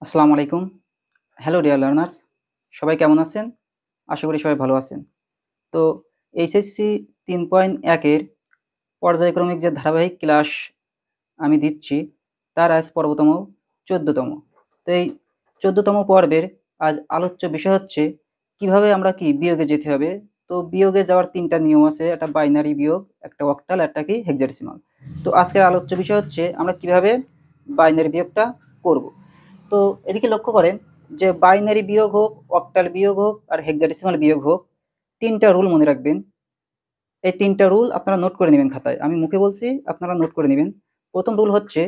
আসসালামু আলাইকুম। Hello dear learners. সবাই কেমন আছেন? আশা করি সবাই ভালো আছেন। তো এইচএসসি ৩.১ এর পর্যায়ক্রমিক যে ধারাবাহিক ক্লাস আমি দিচ্ছি, তার আজ পর্বতম ১৪তম। তো এই ১৪তম পর্বের আজ আলোচ্য বিষয় হচ্ছে কিভাবে আমরা বিয়োগে যেতে হবে। তো বিয়োগে যাওয়ার ৩ টা নিয়ম আছে। একটা বাইনারি বিয়োগ, একটা অক্টাল, একটা হেক্সাডেসিমাল। তো আজকের আলোচ্য বিষয় হচ্ছে আমরা কিভাবে বাইনারি বিয়োগটা করব। তো এদিকে লক্ষ্য করেন যে বাইনারি বিয়োগ হোক, অক্টাল বিয়োগ হোক আর হেক্সাডেসিমাল বিয়োগ হোক, ৩ টা রুল মনে রাখবেন। এই ৩ টা রুল আপনারা নোট করে নেবেন খাতায়। আমি মুখে বলছি, আপনারা নোট করে নেবেন। ১ম রুল হচ্ছে,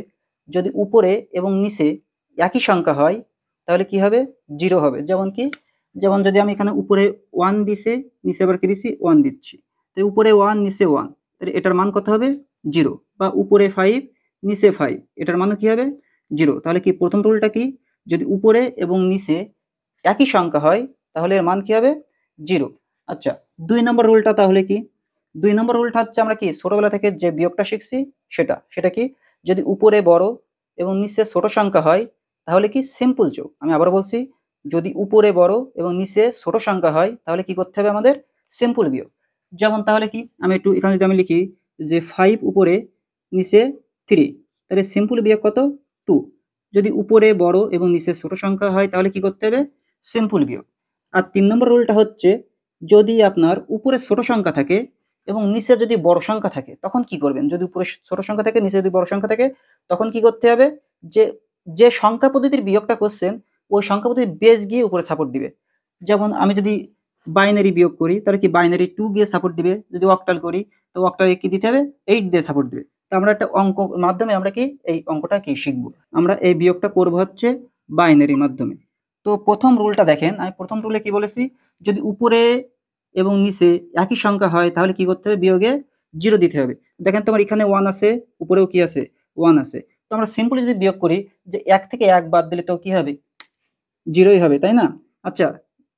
যদি উপরে এবং নিচে একই সংখ্যা হয় তাহলে কি হবে? 0 হবে। যেমন যদি আমি এখানে উপরে 1 দিছি, নিচে আবার কি দিছি? 1 দিচ্ছি। তো উপরে 1 নিচে 1, তাহলে এটার মান কত হবে? 0। বা উপরে 5 নিচে 5, এটার মানও কি হবে? 0। তাহলে কি প্রথম রুলটা কি? যদি উপরে এবং নিচে একই সংখ্যা হয় তাহলে এর মান কি হবে? 0। আচ্ছা, ২ নম্বর রুলটা তাহলে কি? ২ নম্বর রুলটা হচ্ছে আমরা কি ছোটবেলা থেকে যে বিয়োগটা শিখছি সেটা কি? যদি উপরে বড় এবং নিচে ছোট সংখ্যা হয় তাহলে কি সিম্পল যোগ। আমি আবার বলছি, যদি উপরে বড় এবং নিচে ছোট সংখ্যা হয় তাহলে কি করতে হবে আমাদের? সিম্পল বিয়োগ। যেমন তাহলে কি, আমি একটু এখানে যদি আমি লিখি যে 5 উপরে নিচে 3, তাহলে সিম্পল বিয়োগ কত? 2। যদি উপরে বড় এবং নিচে ছোট সংখ্যা হয় তাহলে কি করতে হবে? সিম্পল বিয়োগ। আর ৩ নম্বর রুলটা হচ্ছে, যদি আপনার উপরে ছোট সংখ্যা থাকে এবং নিচে যদি বড় সংখ্যা থাকে তখন কি করবেন? যদি উপরে ছোট সংখ্যা থাকে, নিচে যদি বড় সংখ্যা থাকে, তখন কি করতে হবে? যে যে সংখ্যা পদ্ধতির বিয়োগটা করছেন ওই সংখ্যা পদ্ধতির বেস গিয়ে উপরে সাপোর্ট দিবে। যেমন আমি যদি বাইনারি বিয়োগ করি তাহলে কি বাইনারি 2 গিয়ে সাপোর্ট দিবে। যদি অক্টাল করি তো অক্টালে কি দিতে হবে? 8 দিয়ে সাপোর্ট দিবে। তো আমরা একটা অঙ্ক মাধ্যমে আমরা কি এই অঙ্কটা কি শিখব। আমরা এই বিয়োগটা করব হচ্ছে বাইনারির মাধ্যমে। তো প্রথম রুলটা দেখেন, আমি প্রথম রুলে কি বলেছি? যদি উপরে এবং নিচে একই সংখ্যা হয় তাহলে কি করতে হবে? বিয়োগে 0 দিতে হবে। দেখেন তোমার এখানে 1 আছে, উপরেও কি আছে? 1 আছে। তো আমরা সিম্পলি যদি বিয়োগ করি যে ১ থেকে ১ বাদ দিলে তো কি হবে? 0 ই হবে, তাই না? আচ্ছা,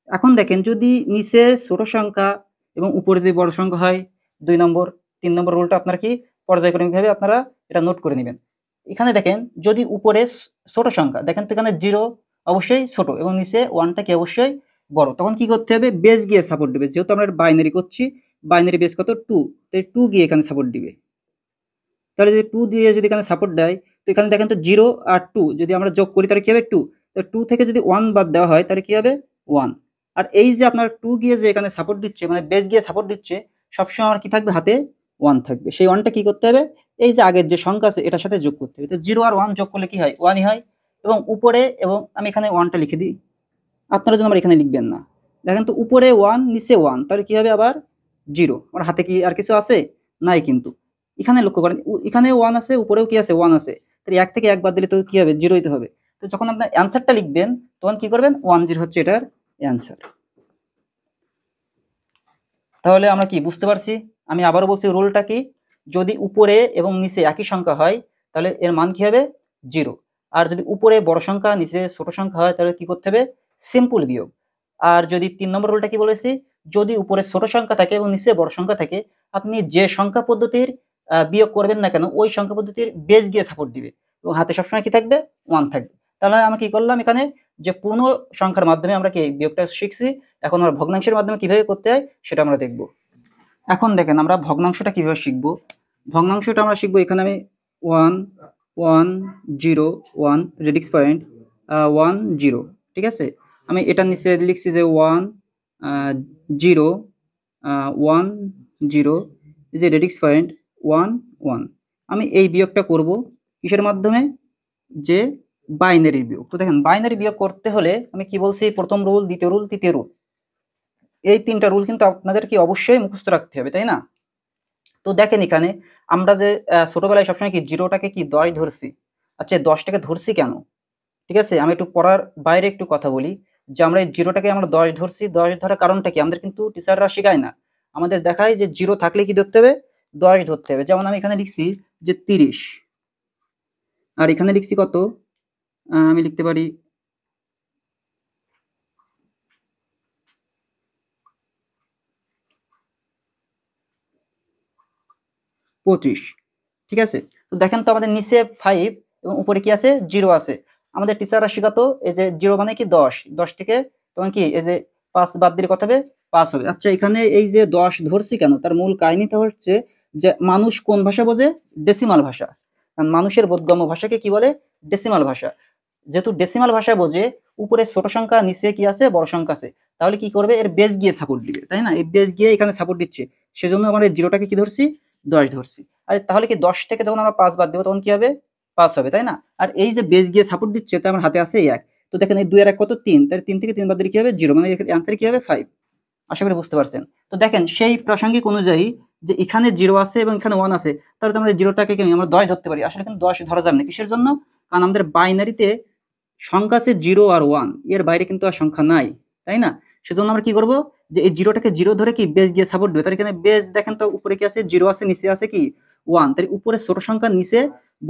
এখন দেখেন যদি নিচে ছোট সংখ্যা এবং উপরে যদি বড় সংখ্যা হয়, ২ নম্বর ৩ নম্বর রুলটা আপনারা কি পর্যায়ক্রমিকভাবে আপনারা এটা নোট করে নিবেন। এখানে দেখেন যদি উপরে ছোট সংখ্যা, দেখেন তো এখানে 0 অবশ্যই ছোট এবং নিচে 1 টা কি অবশ্যই বড়। তখন কি করতে হবে? বেস গিয়ে সাপোর্ট দিবে। যেহেতু আমরা বাইনারি করছি, বাইনারি বেস কত? 2, তাই 2 গিয়ে এখানে সাপোর্ট দিবে। তাহলে যদি 2 দিয়ে যদি এখানে সাপোর্ট দেয়, তো এখানে দেখেন তো 0 আর 2 যদি আমরা যোগ করি তাহলে কি হবে? 2। তো 2 থেকে যদি 1 বাদ দেওয়া হয় তাহলে কি হবে? 1। আর এই যে আপনার 2 গিয়ে যে এখানে সাপোর্ট দিচ্ছে, মানে বেস গিয়ে সাপোর্ট দিচ্ছে, সবসময় আমার কি থাকবে? হাতে 1 থাকবে। সেই 1 টা কি করতে হবে? এই যে আগের যে সংখ্যা আছে এটার সাথে যোগ করতে হবে। তো 0 আর 1 যোগ করলে কি হয়? 1 ই হয়। এবং উপরে, এবং আমি এখানে 1 টা লিখে দিই। আপনারা যেন আবার এখানে লিখবেন না। দেখেন তো উপরে 1 নিচে 1, তাহলে কি হবে আবার? 0। আমার হাতে কি আর কিছু আছে? নাই কিন্তু। এখানে লক্ষ্য করেন এখানেও 1 আছে, উপরেও কি আছে? 1 আছে। তাহলে ১ থেকে ১ বাদ দিলে তো কি হবে? 0 ই তো হবে। তো যখন আপনার অ্যান্সারটা লিখবেন তখন কি করবেন? 10 হচ্ছে এটার অ্যান্সার। তাহলে আমরা কি বুঝতে পারছি? আমি আবারও বলছি রুলটা কি? যদি উপরে এবং নিচে একই সংখ্যা হয় তাহলে এর মান কি হবে? 0। আর যদি উপরে বড় সংখ্যা নিচে ছোট সংখ্যা হয় তাহলে কি করতে হবে? সিম্পল বিয়োগ। আর যদি ৩ নম্বর রুলটা কি বলেছি? যদি উপরে ছোট সংখ্যা থাকে এবং নিচে বড় সংখ্যা থাকে, আপনি যে সংখ্যা পদ্ধতির বিয়োগ করবেন না কেন ওই সংখ্যা পদ্ধতির বেস গিয়ে সাপোর্ট দিবে এবং হাতে সবসময় কি থাকবে? 1 থাকবে। তাহলে আমি কি করলাম এখানে? যে পূর্ণ সংখ্যার মাধ্যমে আমরা কি বিয়োগটা শিখছি, এখন আমরা ভগ্নাংশের মাধ্যমে কিভাবে করতে হয় সেটা আমরা দেখব। এখন দেখেন আমরা ভগ্নাংশটা কিভাবে শিখব। ভগ্নাংশটা আমরা শিখব, এখানে আমি 1 1 0 1 রেডিক্স পয়েন্ট 1 0, ঠিক আছে? আমি এটার নিচে লিখছি যে 1 0 1 0 যে রেডিক্স পয়েন্ট 1 1। আমি এই বিয়োগটা করব কিসের মাধ্যমে? যে বাইনারি বিয়োগ। তো দেখেন বাইনারি বিয়োগ করতে হলে আমি কি বলছি? প্রথম রুল, দ্বিতীয় রুল, তৃতীয় রুল, এই ৩টা রুল কিন্তু আপনাদের কি অবশ্যই মুখস্থ রাখতে হবে, তাই না? তো দেখেন এখানে আমরা যে ছোটবেলায় সবসময় কি 0 টাকে কি 10 ধরছি। আচ্ছা, 10 টাকে ধরছি কেন? ঠিক আছে, আমি একটু পড়ার বাইরে একটু কথা বলি। যে আমরা এই 0 টাকে আমরা 10 ধরছি, 10 ধরার কারণটা কি? আমাদের কিন্তু টিচাররা শেখায় না। আমাদের দেখায় যে 0 থাকলে কি ধরতে হবে? 10 ধরতে হবে। যেমন আমি এখানে লিখছি যে 30, আর এখানে লিখছি কত? আমি লিখতে পারি 25, ঠিক আছে? তো দেখেন তো আমাদের নিচে 5 এবং উপরে কি আছে? 0 আছে। আমাদের টিচাররা শেখাতো এই যে 0 মানে কি 10, 10 থেকে তখন কি এই যে 5 বাদ দিলে কত হবে, 5 হবে। আচ্ছা এখানে এই যে 10 ধরছি কেন, তার মূল কাহিনীটা হচ্ছে যে মানুষ কোন ভাষা বোঝে, ডেসিমাল ভাষা। কারণ মানুষের বোধগম্য ভাষাকে কি বলে, ডেসিমাল ভাষা। যেহেতু ডেসিমাল ভাষা বোঝে, উপরে ছোট সংখ্যা নিচে কি আছে, বড় সংখ্যা আছে, তাহলে কি করবে, এর বেস গিয়ে সাপোর্ট দিবে, তাই না? এই বেস গিয়ে এখানে সাপোর্ট দিচ্ছে, সেজন্য আমরা এই জিরোটাকে কি ধরছি, 10 ধরছি। আর তাহলে কি 10 থেকে যখন আমরা 5 বাদ দেবো তখন কি হবে, 5 হবে, তাই না? আর এই যে বেস গিয়ে সাপোর্ট দিচ্ছে, তো আমার হাতে আছে 1। তো দেখেন এই 2 আর 1 কত, 3, তাহলে 3 থেকে 3 বাদ দিলে কি হবে, 0, মানে অ্যান্সার কি হবে, 5। আশা করি বুঝতে পারছেন। তো দেখেন সেই প্রাসঙ্গিক অনুযায়ী যে এখানে 0 আছে এবং এখানে 1 আছে, তাহলে তো আমরা জিরোটাকে কি আমরা 10 ধরতে পারি। আসলে কিন্তু 10 ধরা যাবে না, কিসের জন্য, কারণ আমাদের বাইনারিতে সংখ্যা আছে 0 আর 1, এর বাইরে কিন্তু আর সংখ্যা নাই, তাই না? সেজন্য আমরা কি করব, যে এই জিরোটাকে 0 ধরে কি বেস দিয়ে সাপোর্ট দেবে। তাহলে এখানে বেস দেখেন তো উপরে কি আছে, 0 আছে, নিচে আছে কি 1, তাহলে উপরে ছোট সংখ্যা, নিচে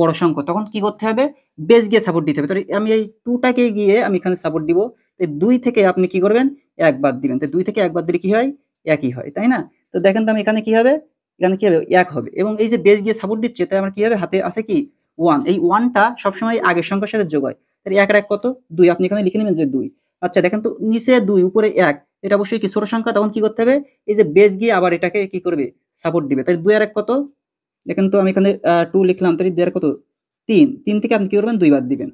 বড় সংখ্যা, তখন কি করতে হবে, বেস গিয়ে সাপোর্ট দিতে হবে। তাহলে আমি এই 2টাকে গিয়ে আমি এখানে সাপোর্ট দিব, তাই 2 থেকে আপনি কি করবেন, 1 বাদ দিবেন, তাই 2 থেকে 1 বাদ দিলে কি হয়, 1ই হয়, তাই না? তো দেখেন তো আমি এখানে কি হবে, এখানে কি হবে, 1 হবে। এবং এই যে বেস গিয়ে সাপোর্ট দিচ্ছে, তাই আমার কি হবে, হাতে আছে কি 1, এই 1টা সবসময় আগের সংখ্যার সাথে যোগ হয়, তাহলে 1 আর 1 কত, 2, আপনি এখানে লিখে নেবেন যে 2। আচ্ছা দেখেন তো নিচে 2 উপরে 1, এটা অবশ্যই কি ছোট সংখ্যা, তখন কি করতে হবে, এই যে বেস গিয়ে আবার এটাকে কি করবে, সাপোর্ট দিবে। তাহলে 2 আর 1 কত, দেখেন তো আমি এখানে 2 লিখলাম, তাহলে 2 আর কত, 3, 3 থেকে আপনি কি করবেন, 2 বাদ দিবেন।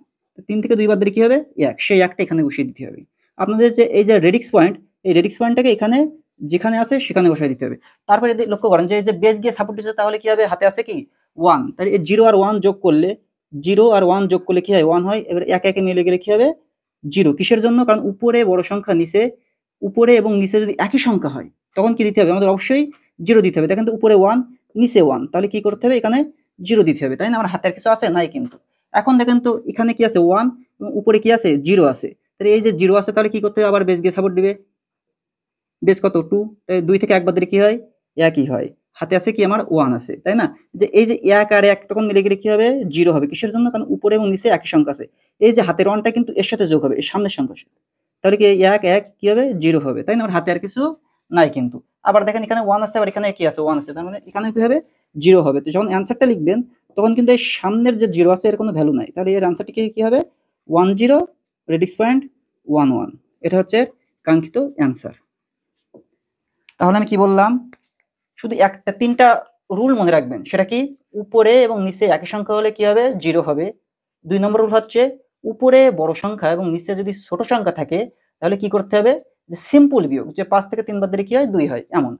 3 থেকে 2 বাদ দিলে কি হবে, 1, সেই 1টা এখানে বসিয়ে দিতে হবে। আপনাদের যে এই যে রেডিক্স পয়েন্ট, এই রেডিক্স পয়েন্টটাকে এখানে যেখানে আছে সেখানে বসাই দিতে হবে। তারপরে লক্ষ্য করেন যে এই যে বেস গিয়ে সাপোর্ট দিচ্ছে, তাহলে কি হবে, হাতে আছে কি 1, তাহলে এই 0 আর 1 যোগ করলে, 0 আর 1 যোগ করলে কি হয়, 1 হয়। এবার একে একে মিলে গেলে কি হবে, 0। কিসের জন্য, কারণ উপরে বড় সংখ্যা, নিচে, উপরে এবং নিচে যদি একই সংখ্যা হয়, তখন কি দিতে হবে, আমাদের অবশ্যই 0 দিতে হবে। দেখেন তো উপরে 1, নিচে 1, তাহলে কি করতে হবে, এখানে 0 দিতে হবে, তাই না? আমার হাতের কিছু আছে নাই কিন্তু। এখন দেখেন তো এখানে কি আছে 1 এবং উপরে কি আছে 0 আছে, তাহলে এই যে 0 আছে, তাহলে কি করতে হবে, আবার বেস গিয়ে সাপোর্ট দিবে। বেস কত 2, তাই 2 থেকে 1 বাদ দিলে কি হয়, 1ই হয়। হাতে আছে কি আমার 1 আছে, তাই না? যে এই যে 1 আর 1 তখন মিলে গেলে কি হবে, 0 হবে। কিসের জন্য, কারণ উপরে এবং নিচে একই সংখ্যা আছে। এই যে হাতের 1টা কিন্তু এর সাথে যোগ হবে, এর সামনের সংখ্যার সাথে, তাহলে কি 1 1 কি হবে, 0 হবে, তাই না? আমার হাতে আর কিছু নাই কিন্তু। আবার দেখেন এখানে 1 আছে, আবার এখানে কি আছে, 1 আছে, তার মানে এখানে কি হবে, 0 হবে। তো যখন অ্যান্সারটা লিখবেন, তখন কিন্তু এই সামনের যে 0 আছে এর কোনো ভ্যালু নাই, তাহলে এর অ্যান্সারটি কি হবে, 1 0 রেডিক্স পয়েন্ট 1 1, এটা হচ্ছে কাঙ্ক্ষিত অ্যান্সার। তাহলে আমি কি বললাম, শুধু একটা 3টা রুল মনে রাখবেন, সেটা কি, উপরে এবং নিচে একই সংখ্যা হলে কি হবে, 0 হবে। 2 নম্বর রুল হচ্ছে উপরে বড় সংখ্যা এবং নিচে যদি ছোট সংখ্যা থাকে, তাহলে কি করতে হবে, যে সিম্পল বিয়োগ, যে 5 থেকে 3 বাদ দিলে কি হয়, 2 হয়, এমন।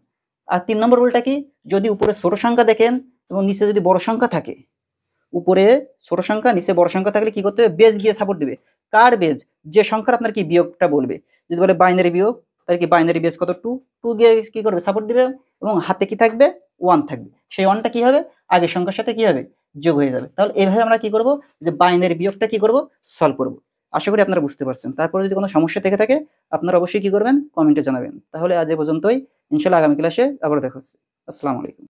আর 3 নম্বর রুলটা কি, যদি উপরে ছোট সংখ্যা দেখেন এবং নিচে যদি বড় সংখ্যা থাকে, উপরে ছোট সংখ্যা, নিচে বড় সংখ্যা থাকলে কি করতে হবে, বেস গিয়ে সাপোর্ট দিবে। কার বেস, যে সংখ্যার আপনার কি বিয়োগটা বলবে। যদি বলে বাইনারি বিয়োগ, তাহলে কি বাইনারি বেস কত 2, 2 গিয়ে কি করবে, সাপোর্ট দিবে, এবং হাতে কি থাকবে, 1 থাকবে। সেই 1টা কি হবে, আগের সংখ্যার সাথে কি হবে, যোগ হয়ে যাবে। তাহলে এইভাবে আমরা কি করব, যে বাইনারি বিয়োগটা কি করব, সলভ করব। আশা করি আপনারা বুঝতে পারছেন। তারপরে যদি কোনো সমস্যা থেকে থাকে, আপনারা অবশ্যই কি করবেন, কমেন্টে জানাবেন। তাহলে আজ এ পর্যন্তই, ইনশাআল্লাহ আগামী ক্লাসে আবার দেখা হচ্ছে। আসসালামু আলাইকুম।